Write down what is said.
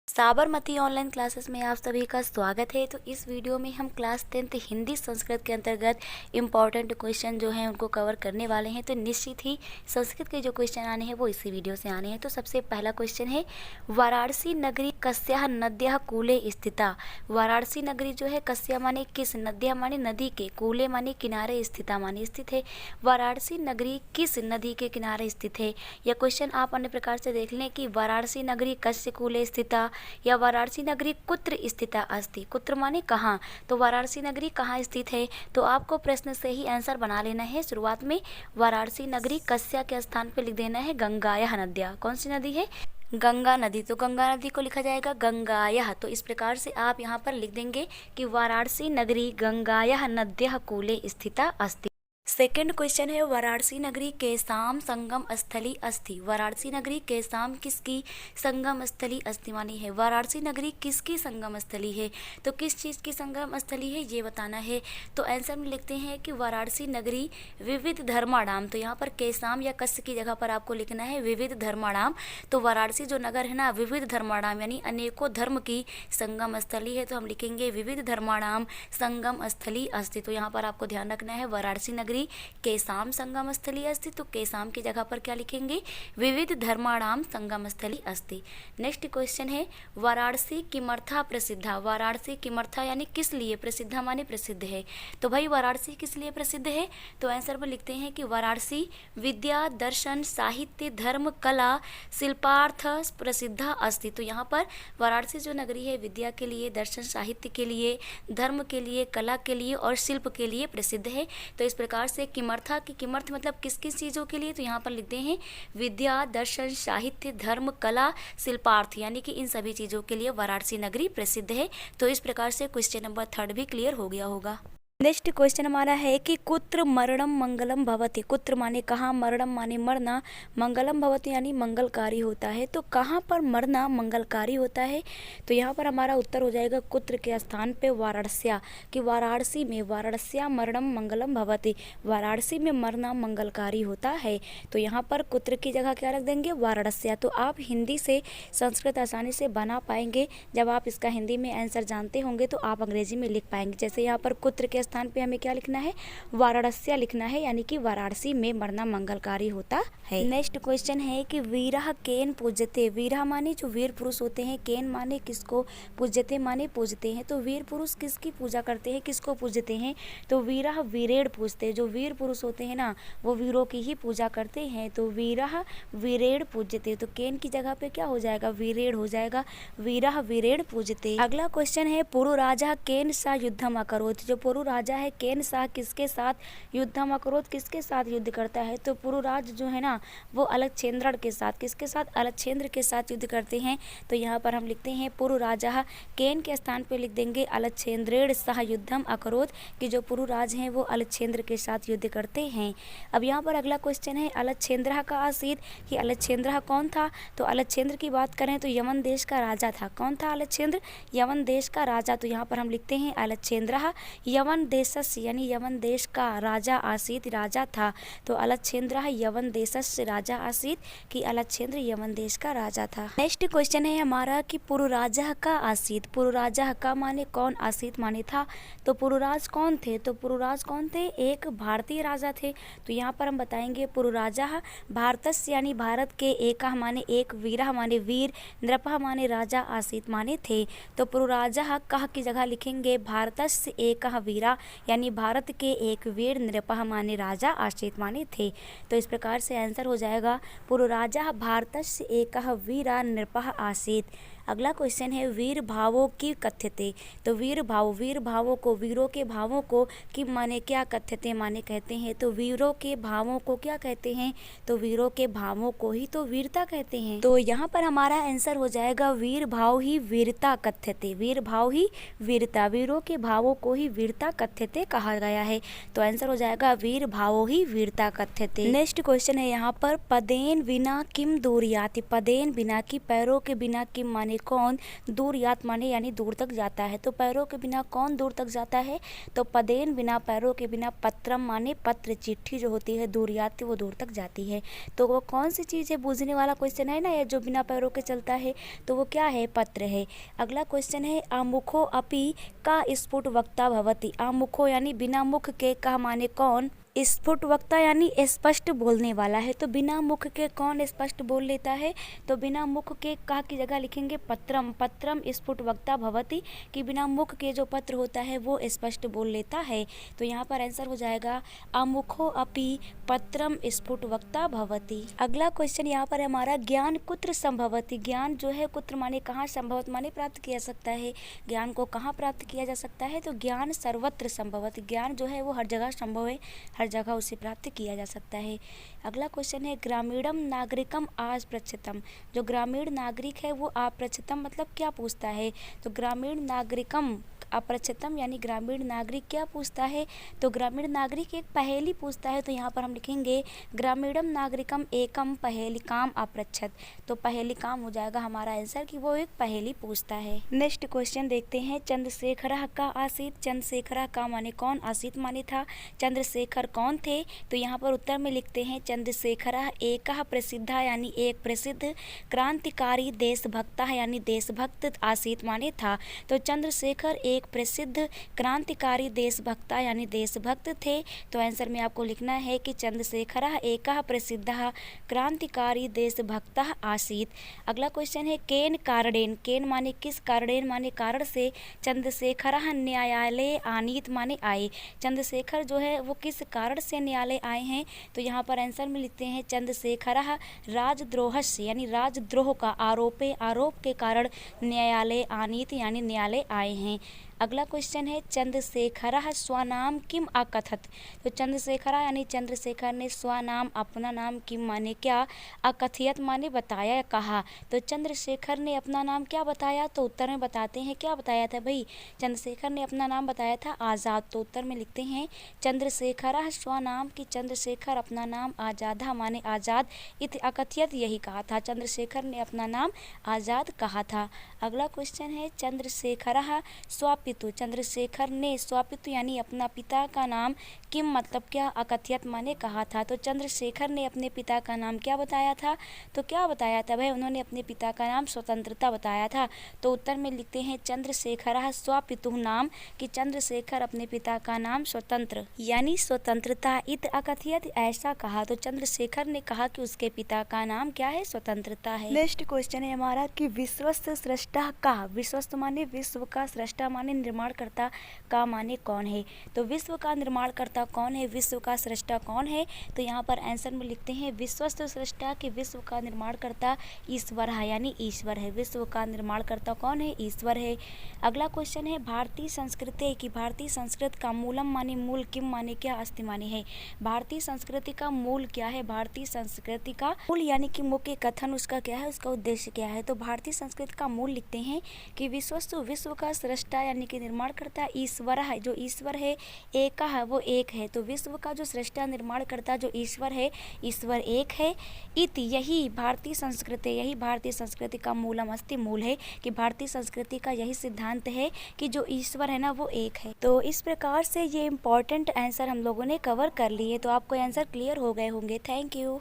Sabarmati online classes में आप सभी का स्वागत है। तो इस वीडियो में हम क्लास 10th हिंदी संस्कृत के अंतर्गत इम्पॉर्टेंट क्वेश्चन जो हैं उनको कवर करने वाले हैं। तो निश्चित ही संस्कृत के जो क्वेश्चन आने हैं वो इसी वीडियो से आने हैं। तो सबसे पहला क्वेश्चन है, वाराणसी नगरी कस्याः नद्याः कूले स्थिता। वाराणसी नगरी जो है कस्या माने किस, नद्या माने नदी के, कूले माने किनारे, स्थिता माने स्थित है। वाराणसी नगरी किस नदी के किनारे स्थित है। यह क्वेश्चन आप अन्य प्रकार से देख लें कि वाराणसी नगरी कस्य कूले स्थिता या वाराणसी नगरी कुत्र स्थिता अस्ति। कुत्र माने कहाँ, तो वाराणसी नगरी कहाँ स्थित है। तो आपको प्रश्न से ही आंसर बना लेना है। शुरुआत में वाराणसी नगरी कस्या के स्थान पे लिख देना है गंगायाः नद्या। कौन सी नदी है, गंगा नदी। तो गंगा नदी को लिखा जाएगा गंगायाः। तो इस प्रकार से आप यहाँ पर लिख देंगे कि वाराणसी नगरी गंगायाः नद्याः कूले स्थिता अस्ति। सेकेंड क्वेश्चन है, वाराणसी नगरी केसाम संगम स्थली अस्ति। वाराणसी नगरी केसाम किसकी संगम स्थली अस्ति मानी है। वाराणसी नगरी किसकी संगम स्थली है, तो किस चीज़ की संगम स्थली है ये बताना है। तो आंसर में लिखते हैं कि वाराणसी नगरी विविध धर्माणाम। तो यहाँ पर केसाम या कस्य की जगह पर आपको लिखना है विविध धर्माणाम। तो वाराणसी जो नगर है ना, विविध धर्माणाम यानी अनेकों धर्म की संगम स्थली है। तो हम लिखेंगे विविध धर्माणाम संगम स्थली अस्ति। तो यहाँ पर आपको ध्यान रखना है वाराणसी नगरी केसाम संगम स्थली अस्ति। तो केसाम की जगह पर क्या लिखेंगे, विविध धर्माणाम संगम स्थली अस्ति। नेक्स्ट क्वेश्चन है, वाराणसी किमर्था प्रसिद्धा। वाराणसी किमर्था यानी किस लिए, प्रसिद्धा माने प्रसिद्ध है। तो भाई वाराणसी किस लिए प्रसिद्ध है, तो आंसर में लिखते हैं कि वाराणसी विद्या दर्शन साहित्य धर्म कला शिल्पार्थ प्रसिद्धा अस्ति। तो यहाँ पर वाराणसी जो नगरी है विद्या के लिए, दर्शन साहित्य के लिए, धर्म के लिए, कला के लिए और शिल्प के लिए प्रसिद्ध है। तो इस प्रकार से किमर्था की किमर्थ मतलब किस किस चीज़ों के लिए, तो यहाँ पर लिखते हैं विद्या दर्शन साहित्य धर्म कला शिल्पार्थ यानी कि इन सभी चीज़ों के लिए वाराणसी नगरी प्रसिद्ध है। तो इस प्रकार से क्वेश्चन नंबर 3 भी क्लियर हो गया होगा। नेक्स्ट क्वेश्चन हमारा है कि कुत्र मरणम मंगलम भवति। कुत्र माने कहाँ, मरणम माने मरना, मंगलम भवति यानी मंगलकारी होता है। तो कहाँ पर मरना मंगलकारी होता है, तो यहाँ पर हमारा उत्तर हो जाएगा कुत्र के स्थान पे वाराणस्या, कि वाराणसी में, वाराणस्या मरणम मंगलम भवति, वाराणसी में मरना मंगलकारी होता है। तो यहाँ पर कुत्र की जगह क्या रख देंगे, वाराणस्या। तो आप हिंदी से संस्कृत आसानी से बना पाएंगे। जब आप इसका हिंदी में आंसर जानते होंगे तो आप अंग्रेजी में लिख पाएंगे। जैसे यहाँ पर कुत्र के स्थान पे हमें क्या लिखना है, वाराणस्या लिखना है, यानी कि वाराणसी में मरना मंगलकारी होता है। नेक्स्ट क्वेश्चन है कि वीरः केन पूज्यते। वीरः माने जो वीर पुरुष होते हैं, केन माने किसको, पूज्यते माने पूजते हैं। तो वीर पुरुष किसकी पूजा करते हैं, किसको पूजते हैं, तो वीरः वीरेण पूजते हैं। जो वीर पुरुष होते हैं ना वो वीरों की ही पूजा करते हैं। तो वीरः वीरेण पूज्यते, तो केन की जगह पे क्या हो जाएगा, वीरेण हो जाएगा, वीरः वीरेण पूजते। अगला क्वेश्चन है, पुरुराजा केन सा युद्धम अकरोत्। जो पुरु राजा है केन शाह किसके साथ युद्धम अकरोत्, किसके साथ युद्ध करता है, तो पुरुराज जो है ना वो अलक्षेंद्र के साथ, किसके साथ, अलक्षेंद्र के साथ युद्ध करते हैं। तो यहाँ पर हम लिखते हैं पुरुराजा, केन के स्थान पे लिख देंगे अलक्षेंद्रेण सह युद्धम अकरोत्, कि जो पुरुराज हैं वो अलक्षेंद्र के साथ युद्ध करते हैं। अब यहाँ पर अगला क्वेश्चन है, अलक्षेंद्र का आसीत, कि अलक्षेंद्र कौन था, तो अलक्षेंद्र की बात करें तो यमन देश का राजा था। कौन था अलक्षेंद्र, यमन देश का राजा। तो यहाँ पर हम लिखते हैं अलक्षेंद्र यवन देशस्य यानी यवन देश का राजा आसीत, राजा था। तो अलक्षेंद्र यवन देशस्य राजा आसीत, कि अलक्षेंद्र यवन देश का राजा था। नेक्स्ट क्वेश्चन है हमारा कि पुरुराजा का आसीत। पुरुराजा का माने कौन, आसीत माने था। तो पुरुराज कौन थे, तो पुरुराज कौन थे, एक भारतीय राजा थे। तो यहाँ पर हम बताएंगे पुरुराजा भारतस्य यानी भारत के, एकः माने एक, वीरः माने वीर, नृपः माने राजा, आसीत माने थे। तो पुरुराजा कह की जगह लिखेंगे भारतस्य एकः वीरा यानी भारत के एक वीर, नृपः माने राजा, आसीत माने थे। तो इस प्रकार से आंसर हो जाएगा पुरुराजा भारतस्य एकः वीरा नृपः आसीत। अगला क्वेश्चन है, वीर भावों की कथ्यते। तो वीर भाव, वीर भावों को, वीरों के भावों को कि माने क्या, कथ्यते माने कहते हैं। तो वीरों के भावों को क्या कहते हैं, तो वीरों के भावों को ही तो वीरता कहते हैं। तो यहाँ पर हमारा आंसर हो जाएगा वीर भाव ही वीरता कथ्यते, वीर भाव ही वीरता, वीरों के भावों को ही वीरता कथ्यते कहा गया है। तो आंसर हो जाएगा वीर भावो ही वीरता कथ्यते। नेक्स्ट क्वेश्चन है यहाँ पर पदेन बिना किम दूरयाति। पदेन बिना की पैरों के बिना किम माने कौन, दूरयात माने यानी दूर तक जाता है। तो पैरों के बिना कौन दूर तक जाता है, तो पदेन बिना पैरों के बिना पत्रम माने पत्र, चिट्ठी जो होती है दूरयाति वो दूर तक जाती है। तो वो कौन सी चीज़ है, बूझने वाला क्वेश्चन है ना ये, जो बिना पैरों के चलता है, तो वो क्या है, पत्र है। अगला क्वेश्चन है आमुखो अपि का स्फुट वक्ता भवति। आमुखो यानी बिना मुख के, का माने कौन, स्फुट वक्ता यानी स्पष्ट बोलने वाला है। तो बिना मुख के कौन स्पष्ट बोल लेता है, तो बिना मुख के का की जगह लिखेंगे पत्रम। पत्रम स्फुट वक्ता भवति, कि बिना मुख के जो पत्र होता है वो स्पष्ट बोल लेता है। तो यहाँ पर आंसर हो जाएगा अमुखो अपि पत्रम स्फुट वक्ता भवति। अगला क्वेश्चन यहाँ पर हमारा ज्ञान कुत्र संभवति। ज्ञान जो है कुत्र माने कहाँ, संभवत माने प्राप्त किया सकता है। ज्ञान को कहाँ प्राप्त किया जा सकता है, तो ज्ञान सर्वत्र संभवति। ज्ञान जो है वो हर जगह संभव है, हर जगह उसे प्राप्त किया जा सकता है। अगला क्वेश्चन है ग्रामीणम नागरिकम आप्रच्छतम। जो ग्रामीण नागरिक है वो आप्रच्छतम मतलब क्या पूछता है, तो ग्रामीण नागरिकम अप्रच्छतम यानी ग्रामीण नागरिक क्या पूछता है, तो ग्रामीण नागरिक एक पहेली पूछता है। तो यहाँ पर हम लिखेंगे ग्रामीणम नागरिकम एकम पहेलिकाम अपृच्छत। तो पहेलिकाम हो जाएगा हमारा आंसर कि वो एक पहेली पूछता है। नेक्स्ट क्वेश्चन देखते हैं चंद्रशेखर का आसीत। चंद्रशेखर का माने कौन, आसीत माने था। चंद्रशेखर कौन थे, तो यहाँ पर उत्तर में लिखते हैं चंद्रशेखर एक प्रसिद्ध यानी एक प्रसिद्ध, क्रांतिकारी देशभक्त यानी देशभक्त, आसीत माने था। तो चंद्रशेखर एक प्रसिद्ध क्रांतिकारी देशभक्त यानी देशभक्त थे। तो आंसर में आपको लिखना है कि चंद्रशेखर एक प्रसिद्ध क्रांतिकारी देशभक्त आसीत। अगला क्वेश्चन है केन कारणेन। केन माने किस, कारणेन माने कारण से, चंद्रशेखर न्यायालय आनीत माने आए। चंद्रशेखर जो है वो किस कारण से न्यायालय आए हैं, तो यहाँ पर आंसर में लिखते हैं चंद्रशेखर राजद्रोह से यानी राजद्रोह का आरोप के कारण न्यायालय आनीत यानी न्यायालय आए हैं। अगला क्वेश्चन है चंद्रशेखर स्वनाम किम अकथत। तो चंद्रशेखर यानी चंद्रशेखर ने स्वनाम अपना नाम किम माने क्या, अकथयत माने बताया, कहा। तो चंद्रशेखर ने अपना नाम क्या बताया, तो उत्तर में बताते हैं क्या बताया था भाई, चंद्रशेखर ने अपना नाम बताया था आज़ाद। तो उत्तर में लिखते हैं चंद्रशेखर स्वनाम की चंद्रशेखर अपना नाम आज़ादा माने आज़ाद, इत अकथयत यही कहा था, चंद्रशेखर ने अपना नाम आज़ाद कहा था। अगला क्वेश्चन है चंद्रशेखर स्वापितु। चंद्रशेखर ने स्वापितु यानी अपना पिता का नाम किम मतलब क्या, अकथयत माने कहा था। तो चंद्रशेखर ने अपने पिता का नाम क्या बताया था, तो क्या बताया था भाई, उन्होंने अपने पिता का नाम स्वतंत्रता बताया था। तो उत्तर में लिखते हैं चंद्रशेखर स्वापितु नाम कि चंद्रशेखर अपने पिता का नाम स्वतंत्र यानी स्वतंत्रता, इत अकथयत ऐसा कहा। तो चंद्रशेखर ने कहा कि उसके पिता का नाम क्या है, स्वतंत्रता है। नेक्स्ट क्वेश्चन है हमारा कि विश्वस्त सृष्टा का। विश्वस्त माने विश्व का, सृष्टा माने निर्माणकर्ता, का माने कौन है। तो विश्व का निर्माणकर्ता कौन है, विश्व का सृष्टा कौन है, तो यहाँ पर आंसर में लिखते हैं विश्वस्त सृष्टा कि विश्व का निर्माणकर्ता ईश्वर है यानी ईश्वर है। विश्व का निर्माणकर्ता कौन है, ईश्वर है। अगला क्वेश्चन है भारतीय संस्कृति की। भारतीय संस्कृति का मूलम माने मूल, किम माने क्या, अस्ति माने है। भारतीय संस्कृति का मूल क्या है, भारतीय संस्कृति का मूल यानी कि मुख्य कथन उसका क्या है, उसका उद्देश्य क्या है। तो भारतीय संस्कृति का मूल लिखते हैं कि विश्वस्तु विश्व का सृष्टा यानी कि निर्माणकर्ता ईश्वर है। जो ईश्वर है एक है वो एक है। तो विश्व का जो सृष्टा निर्माणकर्ता जो ईश्वर है, ईश्वर एक है। इति यही भारतीय संस्कृति, यही भारतीय संस्कृति का मूलम अस्ति मूल है कि भारतीय संस्कृति का यही सिद्धांत है कि जो ईश्वर है ना वो एक है। तो इस प्रकार से ये इम्पोर्टेंट आंसर हम लोगों ने कवर कर लिए। तो आपको आंसर क्लियर हो गए होंगे। Thank you.